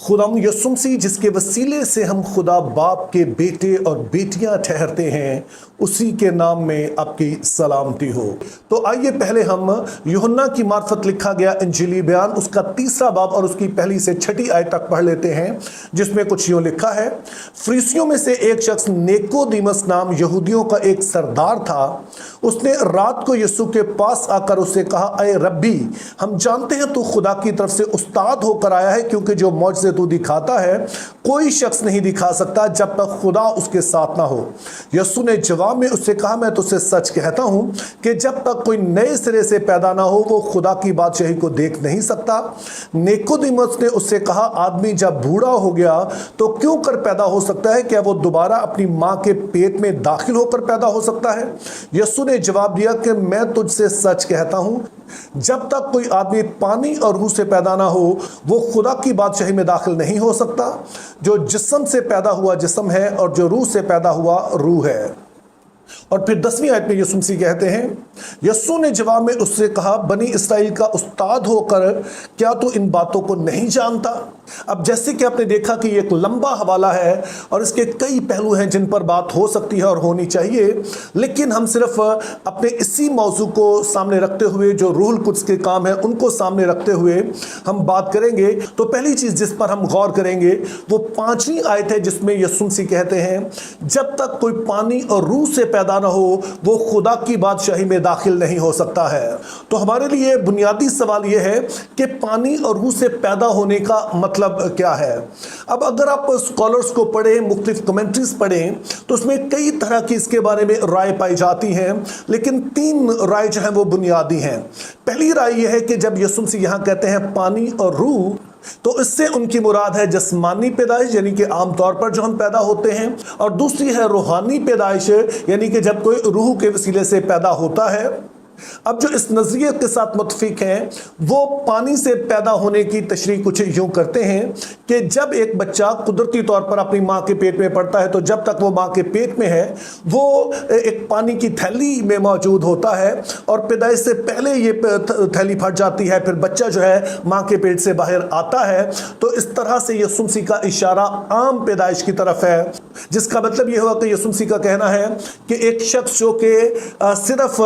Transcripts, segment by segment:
खुदाम यसुम मसीह जिसके वसीले से हम खुदा बाप के बेटे और बेटियां ठहरते हैं, उसी के नाम में आपकी सलामती हो। तो आइए पहले हम यूहन्ना की मार्फत लिखा गया इंजीली बयान उसका 3रा बाब और उसकी 1 से 6 आयत तक पढ़ लेते हैं, जिसमें कुछ यूं लिखा है। फरीसियों में से एक शख्स निकोदेमुस नाम यहूदियों का एक सरदार था। उसने रात को यीशु के पास आकर उससे कहा, अय रब्बी, हम जानते हैं तू खुदा की तरफ से उस्ताद होकर आया है, क्योंकि जो मौजज़े तू दिखाता है कोई शख्स नहीं दिखा सकता जब तक खुदा उसके साथ ना हो। यीशु ने जवाब में उससे कहा, मैं तुझसे सच कहता हूं कि जब तक कोई नए सिरे से पैदा ना हो वो खुदा की बादशाही को देख नहीं सकता। निकोदेमुस ने उससे कहा, आदमी जब बूढ़ा हो गया तो क्यों कर पैदा हो सकता है? क्या वो दोबारा अपनी मां के पेट में दाखिल होकर पैदा हो सकता है? यीशु ने जवाब दिया कि मैं तुझसे सच कहता हूं, जब तक कोई आदमी पानी और रूह से पैदा ना हो वो खुदा की बादशाही में दाखिल नहीं हो सकता। जो जिस्म से पैदा हुआ जिस्म है और जो रूह से पैदा हुआ रूह है। और फिर 10वीं आयत में यीशु मसीह कहते हैं, यीशु ने जवाब में उससे कहा, बनी इसराइल का उस्ताद होकर क्या तू इन बातों को नहीं जानता? अब जैसे कि आपने देखा कि एक लंबा हवाला है और इसके कई पहलू हैं जिन पर बात हो सकती है और होनी चाहिए, लेकिन हम सिर्फ अपने इसी मौजू को सामने रखते हुए, जो रूहुल कुद्स के काम है उनको सामने रखते हुए हम बात करेंगे। तो पहली चीज जिस पर हम गौर करेंगे वो 5वीं आयत है, जिसमें यीशु मसीह कहते हैं, जब तक कोई पानी और रूह से पैदा ना हो वो खुदा की बादशाही में दाखिल नहीं हो सकता है। तो हमारे लिए बुनियादी सवाल यह है कि पानी और रूह से पैदा होने का मतलब क्या है। अब अगर आप स्कॉलर्स को पढ़ें, मुख्तलिफ कमेंट्रीज पढ़ें, तो उसमें कई तरह की इसके बारे में राय पाई जाती हैं, लेकिन 3 राय जो है वो बुनियादी हैं। पहली राय यह है कि जब यीशु मसीह यहाँ कहते हैं पानी और रूह, तो इससे उनकी मुराद है जिस्मानी पैदाइश, यानी कि आमतौर पर जो हम पैदा होते हैं, और दूसरी है रूहानी पैदाइश, यानी कि जब कोई रूह के वसीले से पैदा होता है। अब जो इस नजरिए के साथ मुत्तफिक हैं वो पानी से पैदा होने की तशरीह कुछ यूं करते हैं कि जब एक बच्चा कुदरती तौर पर अपनी मां के पेट में पड़ता है तो जब तक वो मां के पेट में है वो एक पानी की थैली में मौजूद होता है, और पैदाइश से पहले ये थैली फट जाती है, फिर बच्चा जो है मां के पेट से बाहर आता है। तो इस तरह से यीशु मसीह का इशारा आम पैदाइश की तरफ है, जिसका मतलब यह हुआ कि यीशु मसीह का कहना है कि एक शख्स जो कि सिर्फ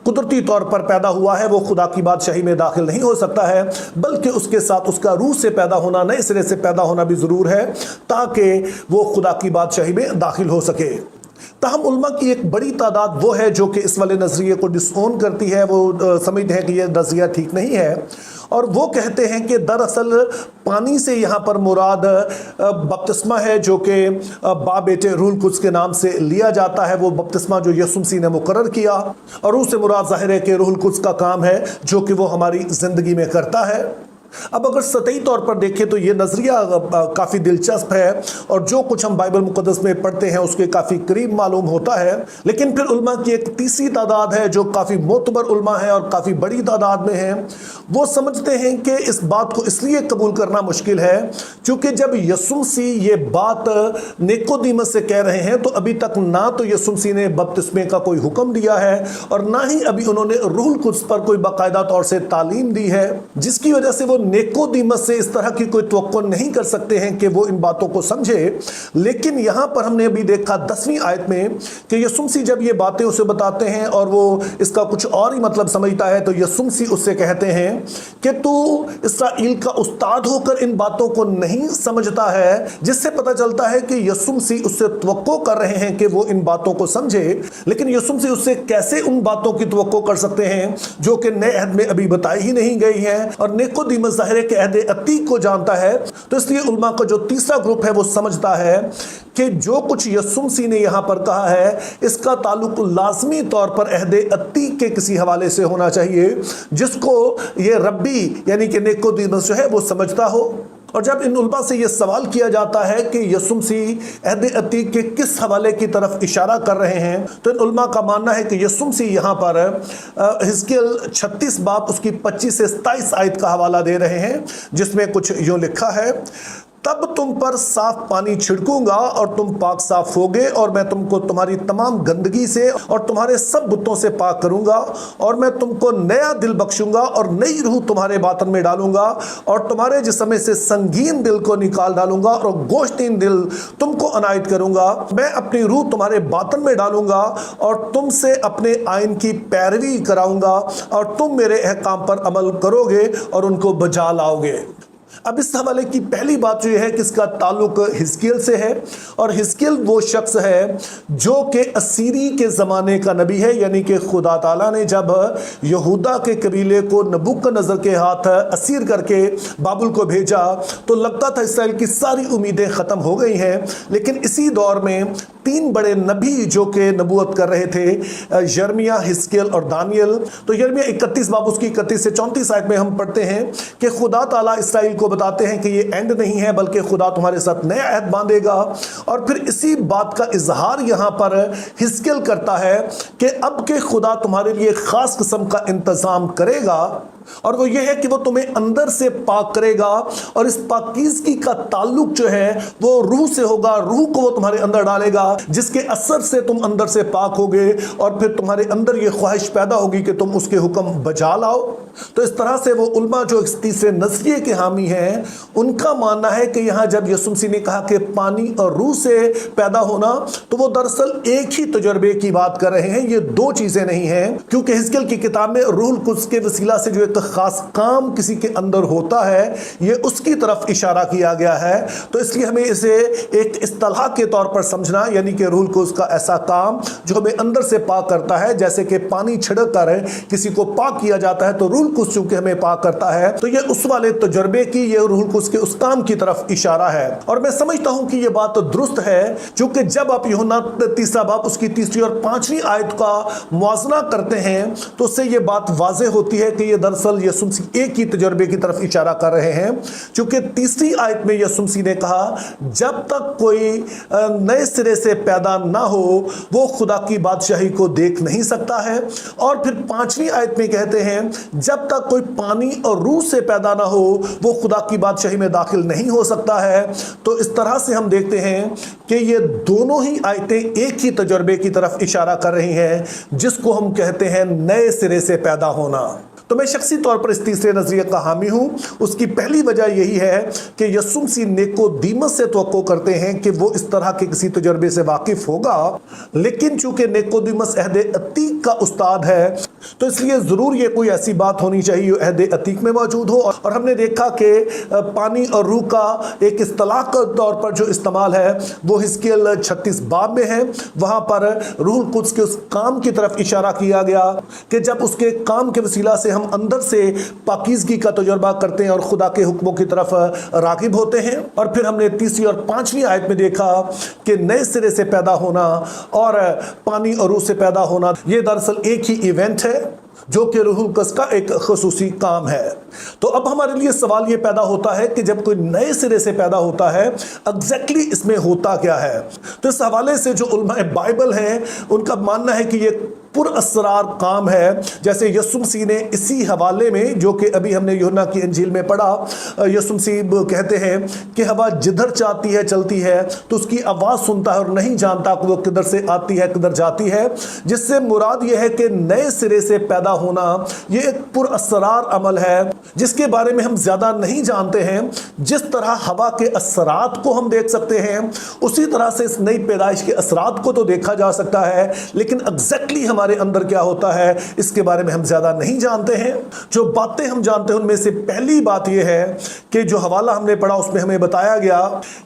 कुदरती तौर पर पैदा हुआ है वो खुदा की बादशाही में दाखिल नहीं हो सकता है, बल्कि उसके साथ उसका रूह से पैदा होना, नए सिरे से पैदा होना भी जरूर है, ताकि वो खुदा की बादशाही में दाखिल हो सके। ताहम उलमा की एक बड़ी तादाद वो है जो कि इस वाले नजरिए को डिसओन करती है, वो समझते हैं कि यह नजरिया ठीक नहीं है, और वो कहते हैं कि दरअसल पानी से यहाँ पर मुराद बपतिस्मा है, जो कि बाप बेटे रूहुल कुद्स के नाम से लिया जाता है। वो बपतिस्मा जो यीशु मसीह ने मुकर्रर किया, और उससे मुराद जाहिर है कि रूहुल कुद्स का काम है जो कि वो हमारी जिंदगी में करता है। अब अगर सतही तौर पर देखें तो ये नज़रिया काफ़ी दिलचस्प है, और जो कुछ हम बाइबल मुक़द्दस में पढ़ते हैं उसके काफ़ी करीब मालूम होता है। लेकिन फिर उलमा की एक तीसरी तादाद है जो काफ़ी मोतबर उलमा है और काफ़ी बड़ी तादाद में है। वो समझते हैं कि इस बात को इसलिए कबूल करना मुश्किल है क्योंकि जब यीशु मसीह ये बात निकोदेमुस से कह रहे हैं तो अभी तक ना तो यीशु मसीह ने बपतिस्मे का कोई हुक्म दिया है, और ना ही अभी उन्होंने रूहुल कुद्स पर कोई बाकायदा तौर से तालीम दी है, जिसकी वजह से वो निकोदेमुस से इस तरह की कोई तवक्को नहीं कर सकते हैं कि वो इन बातों को समझे। लेकिन यहां पर हमने अभी देखा 10वीं आयत में कि यीशु मसीह जब ये बातें उसे बताते हैं और वो इसका कुछ और ही मतलब समझता है, तो यीशु मसीह उससे कहते हैं कि तू इस्राएल का उस्ताद होकर इन बातों को नहीं समझता है, जिससे पता चलता है कि यीशु मसीह उससे तवक्को कर रहे हैं कि वो इन बातों को समझे। लेकिन यीशु मसीह उससे कैसे उन बातों की तवक्को कर सकते हैं जो कि नए अहद में अभी बताई ही नहीं गई हैं, और निकोदेमुस ज़ाहिर है कि अहद अतीक को जानता है। तो इसलिए उलमा का जो तीसरा ग्रुप है वो समझता है कि जो कुछ यीशु मसीह ने यहाँ पर कहा है इसका ताल्लुक लाजमी तौर पर अहद अतीक के किसी हवाले से होना चाहिए, जिसको ये रब्बी यानी कि निकोदेमुस जो है वो समझता हो। और जब इन उलमा से ये सवाल किया जाता है कि यीशु मसीह अहद अतीक के किस हवाले की तरफ इशारा कर रहे हैं, तो इन उलमा का मानना है कि यीशु मसीह यहाँ पर हिजकिय्याल 36 बाब उसकी 25 से 27 आयत का हवाला दे रहे हैं, जिसमें कुछ यूँ लिखा है, तब तुम पर साफ पानी छिड़कूंगा और तुम पाक साफ होगे, और मैं तुमको तुम्हारी तमाम गंदगी से और तुम्हारे सब बुतों से पाक करूंगा, और मैं तुमको नया दिल बख्शूंगा और नई रूह तुम्हारे बातन में डालूंगा, और तुम्हारे जिस्म में से संगीन दिल को निकाल डालूंगा और गोश्तीन दिल तुमको अनायत करूंगा। मैं अपनी रूह तुम्हारे बातन में डालूंगा और तुमसे अपने आइन की पैरवी कराऊंगा, और तुम मेरे अहकाम पर अमल करोगे और उनको बजा लाओगे। अब इस हवाले की पहली बात जो है कि इसका ताल्लुक हिजकियेल से है, और हिजकियेल वो शख्स है जो कि असीरी के ज़माने का नबी है, यानी कि खुदा ताला ने जब यहूदा के कबीले को नबूकदनेस्सर के हाथ असीर करके बाबुल को भेजा तो लगता था इसराइल की सारी उम्मीदें ख़त्म हो गई हैं। लेकिन इसी दौर में तीन बड़े नबी जो कि नबूवत कर रहे थे, यिर्मयाह, हिजकियेल और दानियल। तो यिर्मयाह 31 बाब उसकी 31 से 34 आयत में हम पढ़ते हैं कि खुदा ताला इसराइल को बताते हैं कि ये एंड नहीं है, बल्कि खुदा तुम्हारे साथ नया अहद बांधेगा। और फिर इसी बात का इजहार यहाँ पर हिजकियेल करता है कि अब के खुदा तुम्हारे लिए खास किस्म का इंतजाम करेगा, और वो ये है कि वो तुम्हें अंदर से पाक करेगा, और इस पाकीज़गी का ताल्लुक जो है वो रूह से होगा। रूह को वो तुम्हारे अंदर डालेगा जिसके असर से तुम अंदर से पाक होगे, और फिर तुम्हारे अंदर ये ख्वाहिश पैदा होगी कि तुम उसके हुक्म बजा लाओ। तो इस तरह से वो उलमा जो इस तीसरे नज़रिए के हामी हैं, उनका मानना है कि यहाँ जब यीशु मसीह ने कहा कि पानी और रूह से पैदा होना, तो वो दरअसल एक ही तजुर्बे की बात कर रहे हैं, ये दो चीज़ें नहीं हैं। क्योंकि हिजकियेल की किताब में रूहुल कुद्स के वसीला से जो एक खास काम किसी के अंदर होता है, ये उसकी तरफ इशारा किया गया है। तो इसलिए हमें इसे एक इस्तिलाह के तौर पर समझना, यानी कि रूहुल कुद्स का ऐसा काम जो हमें अंदर से पाक करता है, जैसे कि पानी छिड़क कर किसी को पाक किया जाता है, तो रूहुल कुद्स चूंकि हमें पाक करता है, तो ये उस वाले तजुर्बे की, ये रूहुल कुद्स के उस काम की तरफ इशारा है। और मैं समझता हूं कि ये बात दुरुस्त है, क्योंकि जब आप यूहन्ना 3 बाब उसकी 3 और 5वीं आयत का मुआजना करते हैं, तो उससे ये बात वाज़ेह होती है कि ये दरअसल यीशु मसीह एक ही तजुर्बे की तरफ इशारा कर रहे हैं। क्योंकि 3री आयत में यीशु मसीह ने कहा जब तक कोई नए सिरे से पैदा ना हो वो खुदा की बादशाही को देख नहीं सकता है। और फिर 5वीं आयत में कहते हैं जब तक कोई पानी और रूह से पैदा ना हो वो खुदा की बादशाही में दाखिल नहीं हो सकता है। तो इस तरह से हम देखते हैं कि ये दोनों ही आयतें एक ही तजुर्बे की तरफ इशारा कर रही हैं, जिसको हम कहते हैं नए सिरे से पैदा होना। तो मैं शख्सी तौर पर इस तीसरे नजरिए का हामी हूं। उसकी पहली वजह यही है कि यीशु मसीह निकोदेमुस से तवक्को करते हैं कि वो इस तरह के किसी तजुर्बे से वाकिफ होगा, लेकिन चूंकि निकोदेमुस अहद अतीक का उस्ताद है, तो इसलिए जरूर ये कोई ऐसी बात होनी चाहिए जो अहद अतीक में मौजूद हो। और हमने देखा कि पानी और रूह का एक इस्तिलाह के तौर पर जो इस्तेमाल है वो हिजकियेल 36 बाब में है। वहां पर रूहुल कुद्स के उस काम की तरफ इशारा किया गया कि जब उसके काम के वसीला से हम अंदर से पाकीज़गी का तजुर्बा करते हैं और खुदा के हुक्मों की तरफ राग़िब होते हैं। और फिर हमने 3री और 5वीं आयत में देखा कि नए सिरे से पैदा होना और पानी और रूह से पैदा होना ये दरअसल एक ही इवेंट है, जो कि रूहुल कुद्स का एक खुसूसी काम है। तो अब हमारे लिए सवाल ये पैदा होता है कि जब कोई नए सिरे से पैदा होता है एग्जैक्टली इसमें होता क्या है। तो इस हवाले से जो उलमा बाइबल हैं उनका मानना है कि ये पुरअसरार काम है। जैसे यीशु मसीह ने इसी हवाले में जो कि अभी हमने यूहन्ना की इंजील में पढ़ा, यीशु मसीह कहते हैं कि हवा जिधर चाहती है चलती है, तो उसकी आवाज़ सुनता है और नहीं जानता कि वो किधर से आती है किधर जाती है। जिससे मुराद ये है कि नए सिरे से पैदा होना ये एक पुरअसरार अमल है जिसके बारे में हम ज़्यादा नहीं जानते हैं। जिस तरह हवा के असरात को हम देख सकते हैं, उसी तरह से इस नई पैदाइश के असरात को तो देखा जा सकता है, लेकिन एग्जैक्टली हमारे अंदर क्या होता है इसके बारे में हम ज़्यादा नहीं जानते हैं। जो बातें हम जानते हैं उनमें से पहली बात यह है कि जो हवाला हमने पढ़ा उसमें हमें बताया गया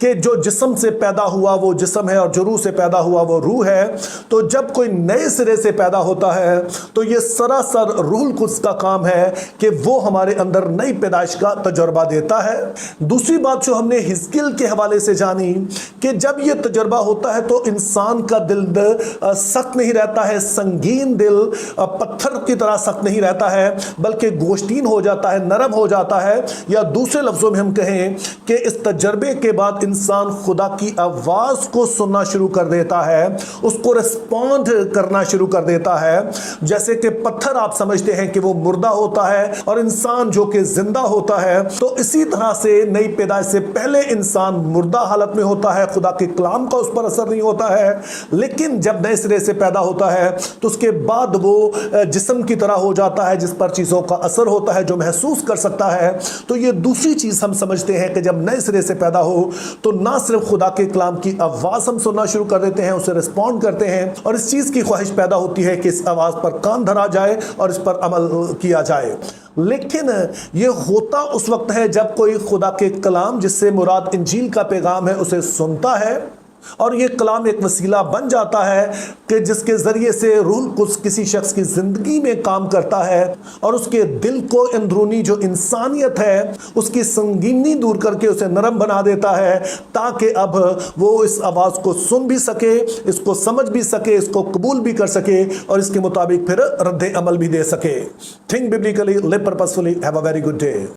कि जो जिस्म से पैदा हुआ वो जिस्म है और जो रूह से पैदा हुआ वो रूह है। तो जब कोई नए सिरे से पैदा होता है तो ये सरासर रूहुल कुद्स का काम है कि वो हमारे अंदर नई पैदाइश का तजुर्बा देता है। दूसरी बात जो हमने हिजकियेल के हवाले से जानी कि जब ये तजुर्बा होता है तो इंसान का दिल सख्त नहीं रहता है, संगीन दिल पत्थर की तरह सख्त नहीं रहता है, बल्कि गोश्तीन हो जाता है, नरम हो जाता है। या दूसरे लफ्जों में हम कहें कि इस तजर्बे के बाद इंसान खुदा की आवाज को सुनना शुरू कर देता है, उसको रिस्पॉन्ड करना शुरू कर देता है। जैसे कि पत्थर आप समझते हैं कि वो मुर्दा होता है और इंसान जो कि जिंदा होता है, तो इसी तरह से नई पैदाइश से पहले इंसान मुर्दा हालत में होता है, खुदा के कलाम का उस पर असर नहीं होता है। लेकिन जब नए सिरे से पैदा होता है तो उसके बाद वो जिस्म की तरह हो जाता है, जिस पर चीज़ों का असर होता है, जो महसूस कर सकता है। तो ये दूसरी चीज़ हम समझते हैं कि जब नए सिरे से पैदा हो तो ना सिर्फ खुदा के कलाम की आवाज़ हम सुनना शुरू कर देते हैं, उसे रिस्पॉन्ड करते हैं, और इस चीज़ की ख्वाहिश पैदा होती है कि इस आवाज़ पर कान धरा जाए और इस पर अमल किया जाए। लेकिन ये होता उस वक्त है जब कोई खुदा के कलाम, जिससे मुराद इंजील का पैगाम है, उसे सुनता है, और ये कलाम एक वसीला बन जाता है कि जिसके ज़रिए से रूह कुछ किसी शख्स की ज़िंदगी में काम करता है और उसके दिल को अंदरूनी जो इंसानियत है उसकी संगीनी दूर करके उसे नरम बना देता है, ताकि अब वो इस आवाज़ को सुन भी सके, इसको समझ भी सके, इसको कबूल भी कर सके और इसके मुताबिक फिर रद्द अमल भी दे सके। Think biblically, live purposefully, have a very good day.